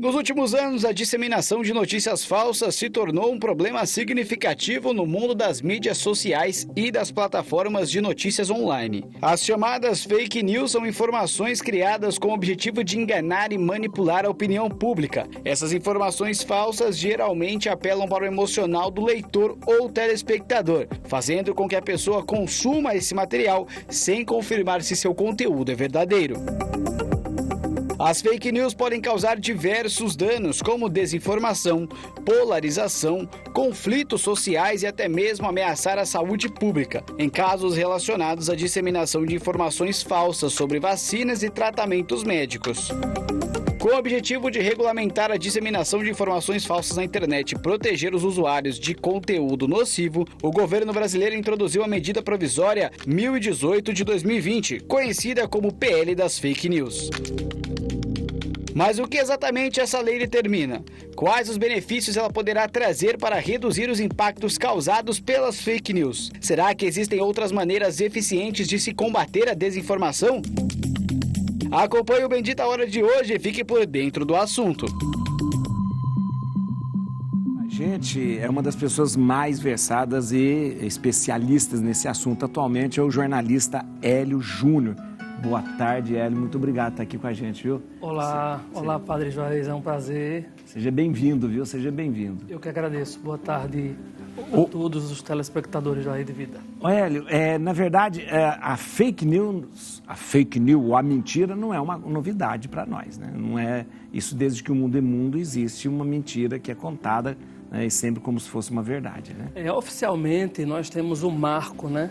Nos últimos anos, a disseminação de notícias falsas se tornou um problema significativo no mundo das mídias sociais e das plataformas de notícias online. As chamadas fake news são informações criadas com o objetivo de enganar e manipular a opinião pública. Essas informações falsas geralmente apelam para o emocional do leitor ou telespectador, fazendo com que a pessoa consuma esse material sem confirmar se seu conteúdo é verdadeiro. As fake news podem causar diversos danos, como desinformação, polarização, conflitos sociais e até mesmo ameaçar a saúde pública, em casos relacionados à disseminação de informações falsas sobre vacinas e tratamentos médicos. Com o objetivo de regulamentar a disseminação de informações falsas na internet e proteger os usuários de conteúdo nocivo, o governo brasileiro introduziu a medida provisória 1018 de 2020, conhecida como PL das Fake News. Mas o que exatamente essa lei determina? Quais os benefícios ela poderá trazer para reduzir os impactos causados pelas fake news? Será que existem outras maneiras eficientes de se combater a desinformação? Acompanhe o Bendita Hora de hoje e fique por dentro do assunto. A gente é uma das pessoas mais versadas e especialistas nesse assunto atualmente, é o jornalista Hélio Júnior. Boa tarde, Hélio. Muito obrigado por estar aqui com a gente, viu? Olá, Padre Juarez, é um prazer. Seja bem-vindo, viu? Seja bem-vindo. Eu que agradeço. Boa tarde a todos os telespectadores da Rede Vida. Hélio, na verdade, a fake news, a mentira, não é uma novidade para nós, né? Não é isso desde que o mundo é mundo, existe uma mentira que é contada, né, e sempre como se fosse uma verdade, né? Oficialmente, nós temos o marco, né,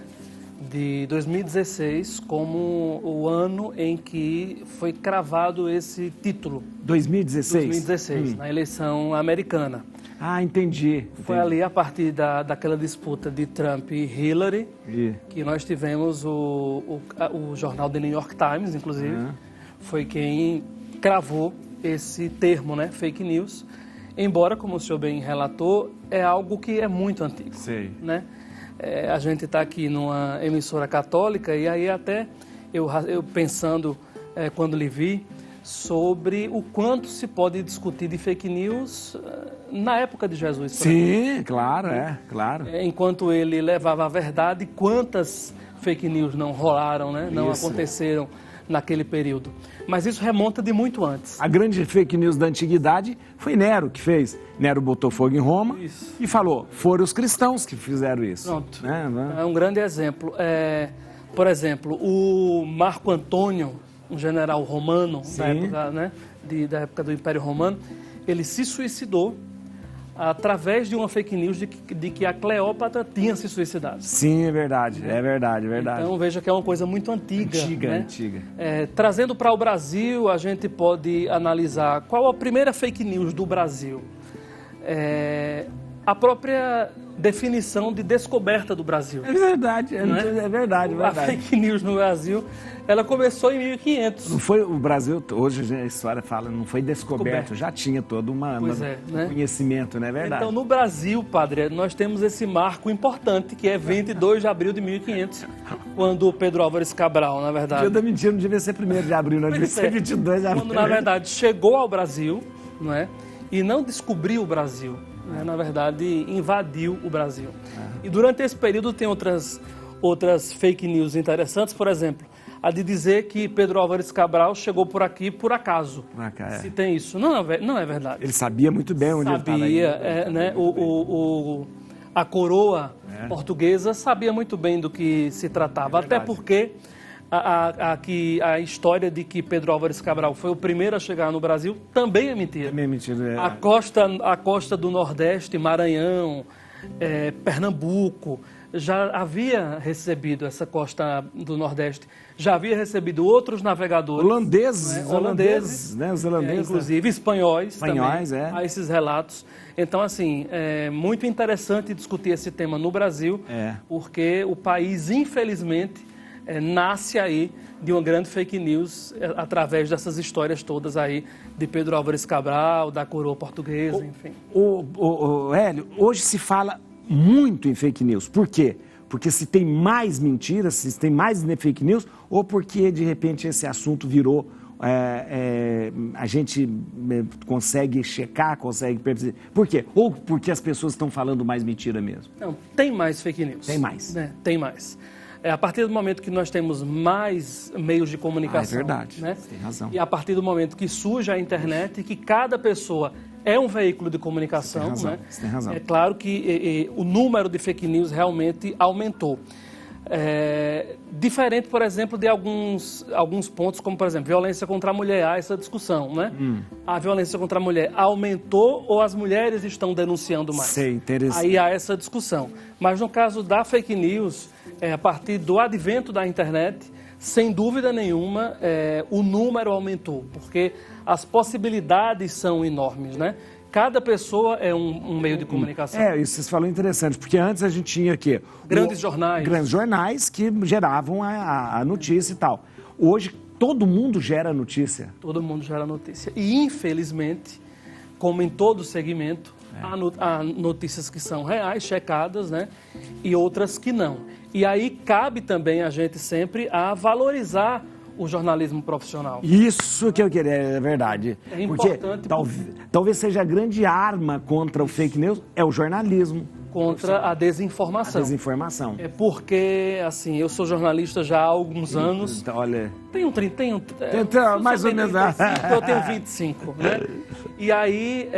de 2016 como o ano em que foi cravado esse título. 2016? 2016, na eleição americana. Ah, entendi. Foi ali a partir daquela disputa de Trump e Hillary, que nós tivemos o jornal The New York Times, inclusive, foi quem cravou esse termo, né, fake news. Embora, como o senhor bem relatou, é algo que é muito antigo. Sei. Né? A gente está aqui numa emissora católica e aí até eu pensando, quando lhe vi, sobre o quanto se pode discutir de fake news na época de Jesus. Sim, claro, claro. Enquanto ele levava a verdade, quantas fake news não rolaram, né? Não aconteceram naquele período. Mas isso remonta de muito antes. A grande fake news da antiguidade foi Nero que fez. Nero botou fogo em Roma e falou, foram os cristãos que fizeram isso. Pronto. É um grande exemplo. Por exemplo, o Marco Antônio, um general romano da época, né, da época do Império Romano, ele se suicidou através de uma fake news de que a Cleópatra tinha se suicidado. Sim, é verdade. Então veja que é uma coisa muito antiga. Antiga. Trazendo para o Brasil, a gente pode analisar qual a primeira fake news do Brasil. A própria definição de descoberta do Brasil. É verdade, é verdade. A fake news no Brasil, ela começou em 1500. Não foi o Brasil, hoje a história fala, não foi descoberto, já tinha todo um conhecimento, não é verdade? Então, no Brasil, padre, nós temos esse marco importante, que é 22 de abril de 1500, quando o Pedro Álvares Cabral, na verdade... O dia da mentira não devia ser 1º de abril, não devia ser 22 de abril. Quando, na verdade, chegou ao Brasil, não é? E não descobriu o Brasil, né? Na verdade, invadiu o Brasil. E durante esse período tem outras fake news interessantes, por exemplo, a de dizer que Pedro Álvares Cabral chegou por aqui por acaso. Se tem isso. Não é verdade. Ele sabia muito bem onde ele estava. Sabia, né? A coroa portuguesa sabia muito bem do que se tratava, até porque a história de que Pedro Álvares Cabral foi o primeiro a chegar no Brasil também é mentira. Também é mentira. A costa do Nordeste, Maranhão, Pernambuco, já havia recebido, essa costa do Nordeste, já havia recebido outros navegadores. Holandeses, né? Os holandeses. Inclusive espanhóis também, a esses relatos. Então, assim, é muito interessante discutir esse tema no Brasil, porque o país, infelizmente, nasce aí de uma grande fake news através dessas histórias todas aí de Pedro Álvares Cabral, da coroa portuguesa, enfim. Hélio, hoje se fala muito em fake news. Por quê? Porque se tem mais mentiras, se tem mais fake news, ou porque, de repente, esse assunto virou a gente consegue checar, consegue perceber. Por quê? Ou porque as pessoas estão falando mais mentira mesmo? Não, tem mais fake news. Tem mais. Né? Tem mais. A partir do momento que nós temos mais meios de comunicação. É verdade, né? tem razão. E a partir do momento que surge a internet, que cada pessoa é um veículo de comunicação. Você tem razão, né? você tem razão. É claro que o número de fake news realmente aumentou. Diferente, por exemplo, de alguns pontos, como, por exemplo, violência contra a mulher. Há essa discussão, né? A violência contra a mulher aumentou ou as mulheres estão denunciando mais? Sei, interessante. Aí há essa discussão. Mas no caso da fake news, a partir do advento da internet, sem dúvida nenhuma, o número aumentou, porque as possibilidades são enormes, né? Cada pessoa é um meio de comunicação. Isso vocês falaram interessante, porque antes a gente tinha aqui... Grandes jornais. Grandes jornais que geravam a notícia e tal. Hoje, todo mundo gera notícia. Todo mundo gera notícia. E, infelizmente, como em todo segmento, há notícias que são reais, checadas, né? E outras que não. E aí cabe também a gente sempre a valorizar o jornalismo profissional. Isso que eu queria, é verdade. É importante. Porque talvez seja a grande arma contra o fake news, é o jornalismo. Contra a desinformação. A desinformação. É porque, assim, eu sou jornalista já há alguns anos. Então, olha... Tenho mais ou menos. 35, eu tenho 25, né? E aí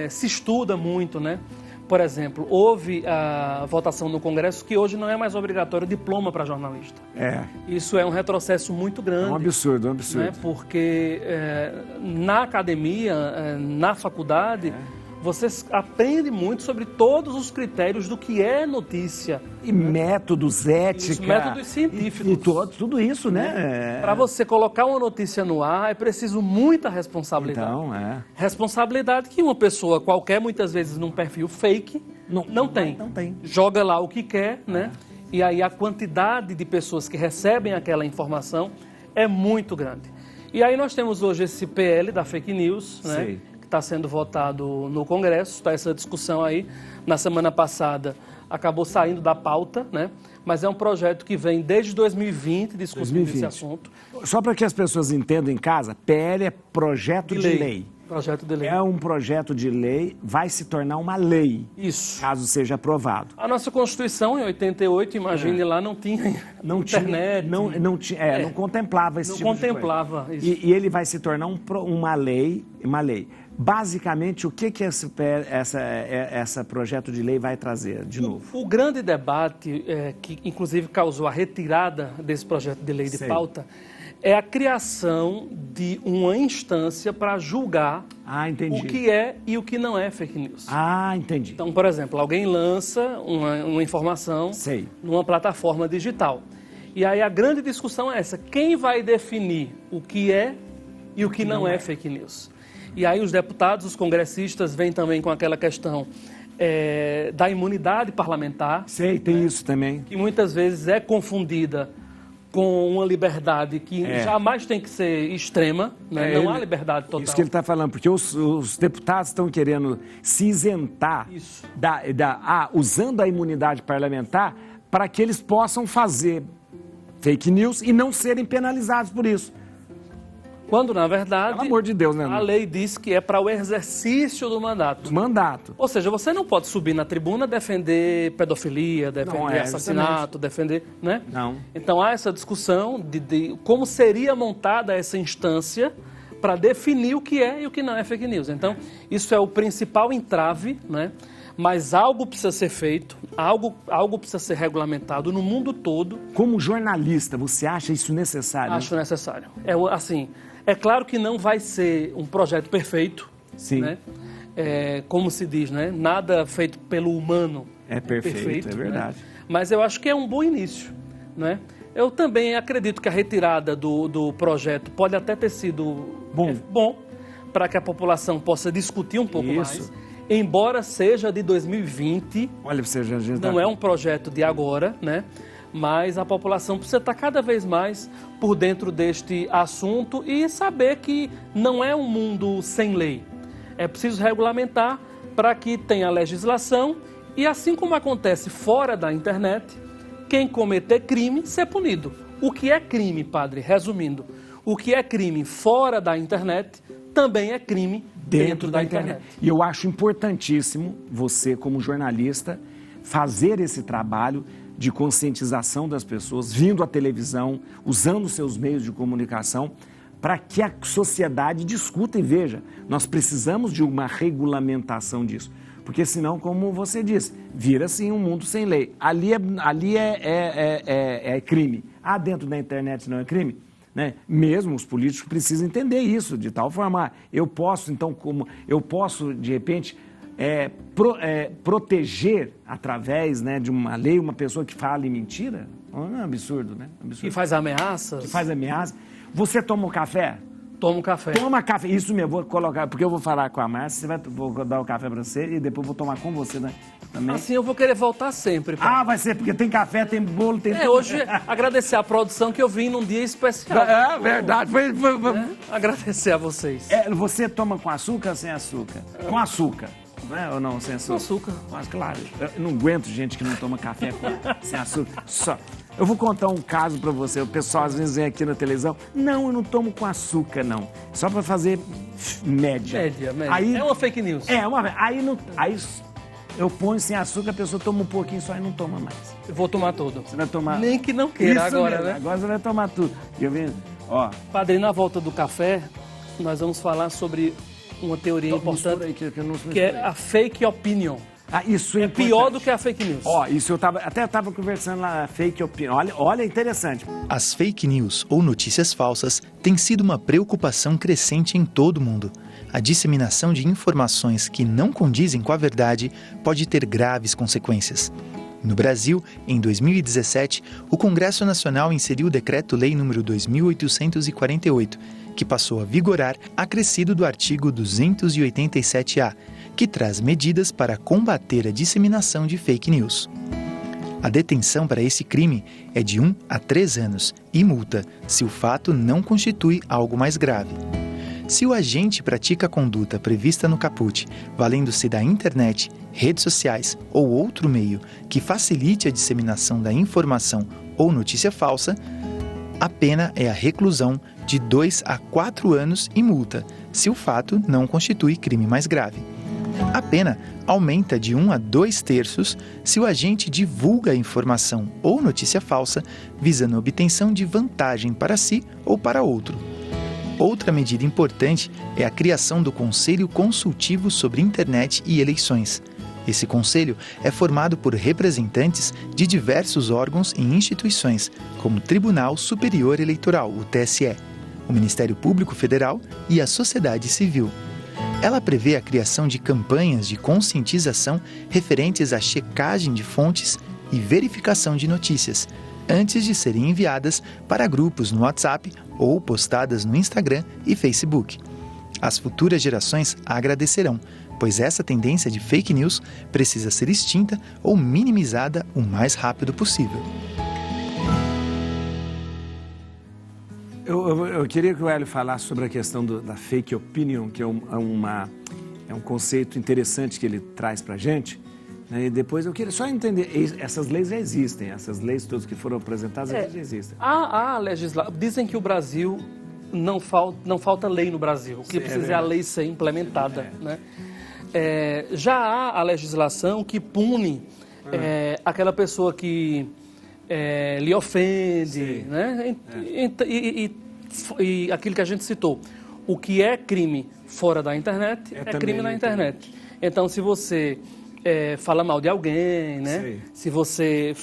se estuda muito, né? Por exemplo, houve a votação no Congresso que hoje não é mais obrigatório diploma para jornalista. Isso é um retrocesso muito grande. É um absurdo, um absurdo. Né? Porque na academia, na faculdade, você aprende muito sobre todos os critérios do que é notícia. E métodos, ética. Isso, métodos científicos. E tudo isso, né? Para você colocar uma notícia no ar, é preciso muita responsabilidade. Então, Responsabilidade que uma pessoa qualquer, muitas vezes num perfil fake, não tem. Não tem. Joga lá o que quer, né? E aí a quantidade de pessoas que recebem aquela informação é muito grande. E aí nós temos hoje esse PL da fake news, né? Sei. Está sendo votado no Congresso, está essa discussão aí. Na semana passada acabou saindo da pauta, né? Mas é um projeto que vem desde 2020 discutindo esse assunto. Só para que as pessoas entendam em casa, PL é projeto de lei. Projeto de lei. É um projeto de lei, vai se tornar uma lei. Isso. Caso seja aprovado. A nossa Constituição, em 88, imagine lá, não tinha internet. Não contemplava esse tipo de coisa. Não contemplava isso. E ele vai se tornar uma lei. Basicamente, o que essa projeto de lei vai trazer, de novo? O grande debate, que inclusive causou a retirada desse projeto de lei de pauta, é a criação de uma instância para julgar o que é e o que não é fake news. Entendi. Então, por exemplo, alguém lança uma informação numa plataforma digital. E aí a grande discussão é essa: quem vai definir o que é e o que não é fake news? E aí os deputados, os congressistas vêm também com aquela questão da imunidade parlamentar. Tem isso também. Que muitas vezes é confundida com uma liberdade que jamais tem que ser extrema, né? Não há liberdade total. Isso que ele está falando, porque os deputados estão querendo se isentar usando a imunidade parlamentar para que eles possam fazer fake news e não serem penalizados por isso. Quando, na verdade, pelo amor de Deus, né? A lei diz que é para o exercício do mandato. Ou seja, você não pode subir na tribuna defender pedofilia, defender assassinato, defender, né? Não. Então há essa discussão de como seria montada essa instância para definir o que é e o que não é fake news. Então, isso é o principal entrave, né? Mas algo precisa ser feito, algo precisa ser regulamentado no mundo todo. Como jornalista, você acha isso necessário? Acho necessário. É claro que não vai ser um projeto perfeito, né? Como se diz, né? Nada feito pelo humano é perfeito, é verdade. Né? Mas eu acho que é um bom início, né? Eu também acredito que a retirada do projeto pode até ter sido bom para que a população possa discutir um pouco mais. Embora seja de 2020, olha, você já não é um projeto de agora, né? Mas a população precisa estar cada vez mais por dentro deste assunto e saber que não é um mundo sem lei. É preciso regulamentar para que tenha legislação e, assim como acontece fora da internet, quem cometer crime ser punido. O que é crime, padre? Resumindo, O que é crime fora da internet também é crime dentro da internet. E eu acho importantíssimo você, como jornalista, fazer esse trabalho de conscientização das pessoas, vindo à televisão, usando seus meios de comunicação, para que a sociedade discuta e veja. Nós precisamos de uma regulamentação disso. Porque senão, como você disse, vira assim um mundo sem lei. Ali é crime. Dentro da internet não é crime? Né? Mesmo os políticos precisam entender isso, de tal forma, eu posso, de repente, proteger através, né, de uma lei uma pessoa que fala mentira? Não é um absurdo, né? Que faz ameaças. Que faz ameaças. Você toma um café? Toma um café. Toma café, isso mesmo, vou colocar, porque eu vou falar com a Márcia, vou dar o café para você e depois vou tomar com você, né? Também. Assim eu vou querer voltar sempre. Pai. Vai ser, porque tem café, tem bolo, tem tudo. Hoje, agradecer a produção que eu vim num dia especial. Verdade. Agradecer a vocês. Você toma com açúcar ou sem açúcar? Com açúcar. Ou não, sem açúcar? Com açúcar. Mas claro, eu não aguento gente que não toma café sem açúcar. Só. Eu vou contar um caso para você. O pessoal às vezes vem aqui na televisão. Não, eu não tomo com açúcar, não. Só para fazer média. Média. Aí, é uma fake news. Aí eu ponho sem açúcar, a pessoa toma um pouquinho só e não toma mais. Eu vou tomar tudo. Você vai tomar... Nem que não queira. Isso agora, mesmo. né? Agora você vai tomar tudo. Padre, na volta do café, nós vamos falar sobre uma teoria importante, aí, que é a fake opinion. Isso é pior do que a fake news. Isso eu estava conversando lá, fake opinion. Olha, interessante. As fake news ou notícias falsas têm sido uma preocupação crescente em todo o mundo. A disseminação de informações que não condizem com a verdade pode ter graves consequências. No Brasil, em 2017, o Congresso Nacional inseriu o Decreto-Lei nº 2.848, que passou a vigorar acrescido do artigo 287-A, que traz medidas para combater a disseminação de fake news. A detenção para esse crime é de 1 a 3 anos e multa, se o fato não constitui algo mais grave. Se o agente pratica a conduta prevista no caput, valendo-se da internet, redes sociais ou outro meio que facilite a disseminação da informação ou notícia falsa, a pena é a reclusão de 2 a 4 anos e multa, se o fato não constitui crime mais grave. A pena aumenta de 1 a 2/3 se o agente divulga a informação ou notícia falsa visando a obtenção de vantagem para si ou para outro. Outra medida importante é a criação do Conselho Consultivo sobre Internet e Eleições. Esse conselho é formado por representantes de diversos órgãos e instituições, como o Tribunal Superior Eleitoral, o TSE, o Ministério Público Federal e a sociedade civil. Ela prevê a criação de campanhas de conscientização referentes à checagem de fontes e verificação de notícias, antes de serem enviadas para grupos no WhatsApp ou postadas no Instagram e Facebook. As futuras gerações agradecerão, pois essa tendência de fake news precisa ser extinta ou minimizada o mais rápido possível. Eu queria que o Hélio falasse sobre a questão da fake opinion, que é um conceito interessante que ele traz para a gente. E depois eu queria só entender, essas leis já existem, essas leis todas que foram apresentadas já existem. Dizem que o Brasil, não falta lei no Brasil, o que precisa é a lei ser implementada. Né? Já há a legislação que pune aquela pessoa que lhe ofende, né? E aquilo que a gente citou, o que é crime fora da internet é crime na internet. Então, se você fala mal de alguém, né? Se você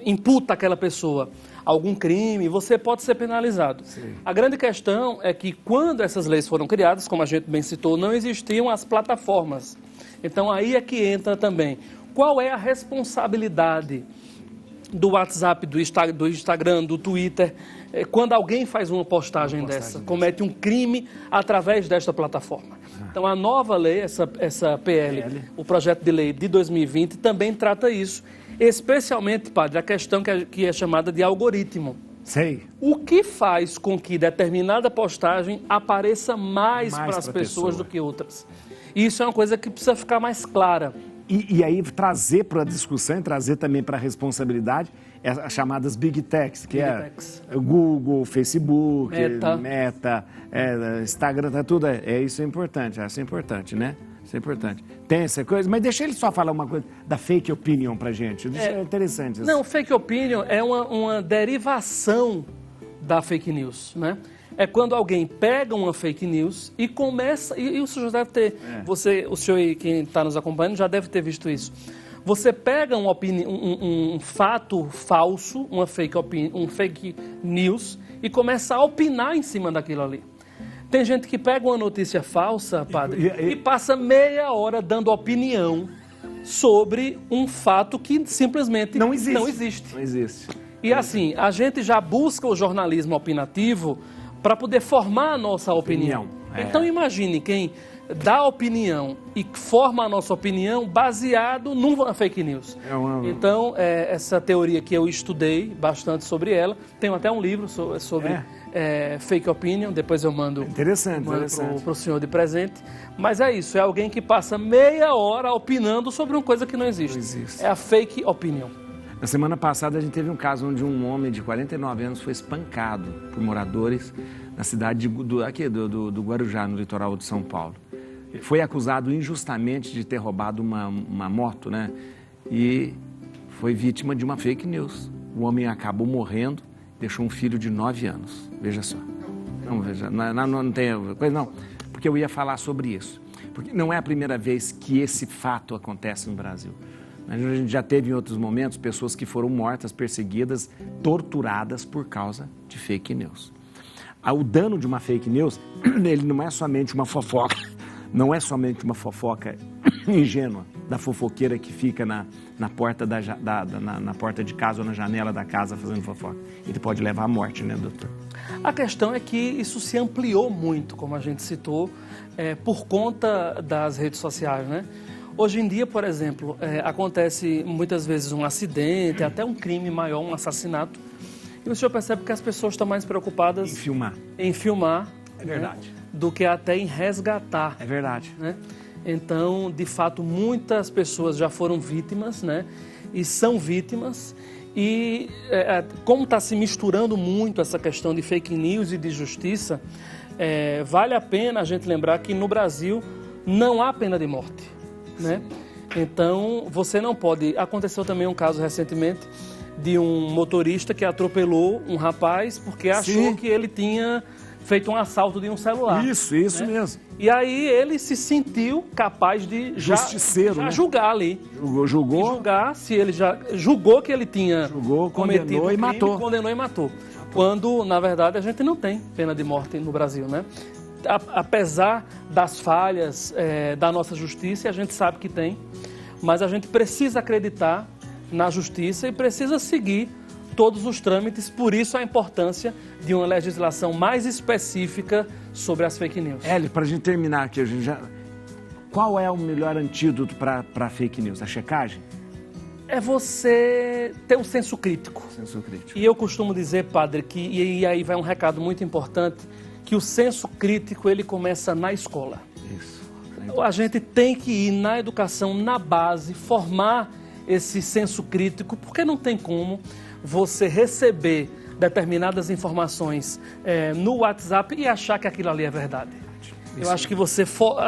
imputa àquela pessoa algum crime, você pode ser penalizado. Sim. A grande questão é que quando essas leis foram criadas, como a gente bem citou, não existiam as plataformas. Então aí é que entra também. Qual é a responsabilidade do WhatsApp, do Instagram, do Twitter, quando alguém faz uma postagem dessa, comete um crime através desta plataforma? Então, a nova lei, essa PL, o projeto de lei de 2020, também trata isso. Especialmente, padre, a questão que é chamada de algoritmo. Sei. O que faz com que determinada postagem apareça mais para as pessoas do que outras? Isso é uma coisa que precisa ficar mais clara. E aí trazer para a discussão e trazer também para a responsabilidade as chamadas Big Techs, que Big é Techs. Google, Facebook, Meta. Instagram, tudo isso é importante, né? Isso é importante. Tem essa coisa, mas deixa ele só falar uma coisa da fake opinion pra gente. Isso é interessante. Não, fake opinion é uma derivação da fake news, né? É quando alguém pega uma fake news e começa... E o senhor já deve ter... o senhor e quem está nos acompanhando já deve ter visto isso. Você pega um fato falso, um fake news, e começa a opinar em cima daquilo ali. Tem gente que pega uma notícia falsa, padre, e passa meia hora dando opinião sobre um fato que simplesmente não existe. E assim, a gente já busca o jornalismo opinativo para poder formar a nossa opinião. Então imagine quem dá opinião e forma a nossa opinião baseado numa fake news. Então, essa teoria que eu estudei bastante sobre ela, tenho até um livro sobre fake opinion, depois eu mando para o senhor de presente. Mas é isso, é alguém que passa meia hora opinando sobre uma coisa que não existe. É a fake opinion. Na semana passada a gente teve um caso onde um homem de 49 anos foi espancado por moradores na cidade do Guarujá, no litoral de São Paulo. Foi acusado injustamente de ter roubado uma moto, né? E foi vítima de uma fake news. O homem acabou morrendo, deixou um filho de 9 anos. Veja só. Não tem coisa não, porque eu ia falar sobre isso. Porque não é a primeira vez que esse fato acontece no Brasil. A gente já teve em outros momentos pessoas que foram mortas, perseguidas, torturadas por causa de fake news. O dano de uma fake news, ele não é somente uma fofoca. Não é somente uma fofoca ingênua da fofoqueira que fica na porta na porta de casa ou na janela da casa fazendo fofoca. Ele pode levar à morte, né, doutor? A questão é que isso se ampliou muito, como a gente citou, por conta das redes sociais, né? Hoje em dia, por exemplo, acontece muitas vezes um acidente, até um crime maior, um assassinato, e o senhor percebe que as pessoas estão mais preocupadas em filmar. É verdade. Né, do que até em resgatar. É verdade. Né? Então, de fato, muitas pessoas já foram vítimas, né? E são vítimas. E como está se misturando muito essa questão de fake news e de justiça, vale a pena a gente lembrar que no Brasil não há pena de morte, né? Então, você não pode... Aconteceu também um caso recentemente de um motorista que atropelou um rapaz porque achou que ele tinha feito um assalto de um celular. Isso né? mesmo. E aí ele se sentiu capaz de já julgar ali. Julgou. E julgar se ele já julgou que ele tinha cometido crime, condenou e matou. Quando, na verdade, a gente não tem pena de morte no Brasil, né? Apesar das falhas da nossa justiça, a gente sabe que tem, mas a gente precisa acreditar na justiça e precisa seguir todos os trâmites, por isso a importância de uma legislação mais específica sobre as fake news. Para a gente terminar aqui, qual é o melhor antídoto para fake news? A checagem? É você ter um senso crítico. E eu costumo dizer, padre, e aí vai um recado muito importante, que o senso crítico ele começa na escola. Isso. A gente tem que ir na educação, na base, formar esse senso crítico, porque não tem como você receber determinadas informações no WhatsApp e achar que aquilo ali é verdade. Eu acho que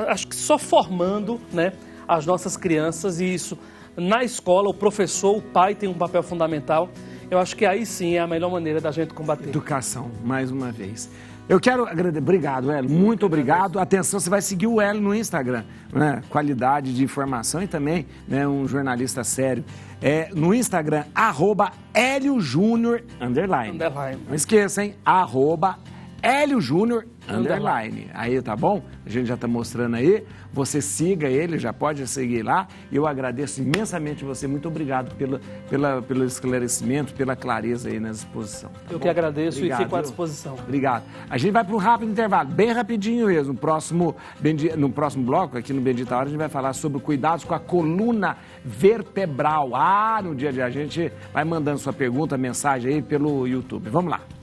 acho que só formando, né, as nossas crianças, e isso na escola, o professor, o pai tem um papel fundamental. Eu acho que aí sim é a melhor maneira da gente combater. Educação, mais uma vez. Eu quero agradecer. Obrigado, Hélio. Muito obrigado. Atenção, você vai seguir o Hélio no Instagram, né? Qualidade de informação e também, né, um jornalista sério. No Instagram, @HélioJúnior_. Não esqueça, hein? @HélioJúnior_. Aí, tá bom? A gente já tá mostrando aí. Você siga ele, já pode seguir lá. Eu agradeço imensamente você. Muito obrigado pelo esclarecimento, pela clareza aí na exposição. Tá Eu bom? que agradeço. Obrigado, e fico à disposição. Obrigado. A gente vai para um rápido intervalo, bem rapidinho mesmo. No próximo bloco, aqui no Bendita Hora, a gente vai falar sobre cuidados com a coluna vertebral. No dia a dia, a gente vai mandando sua pergunta, mensagem aí pelo YouTube. Vamos lá.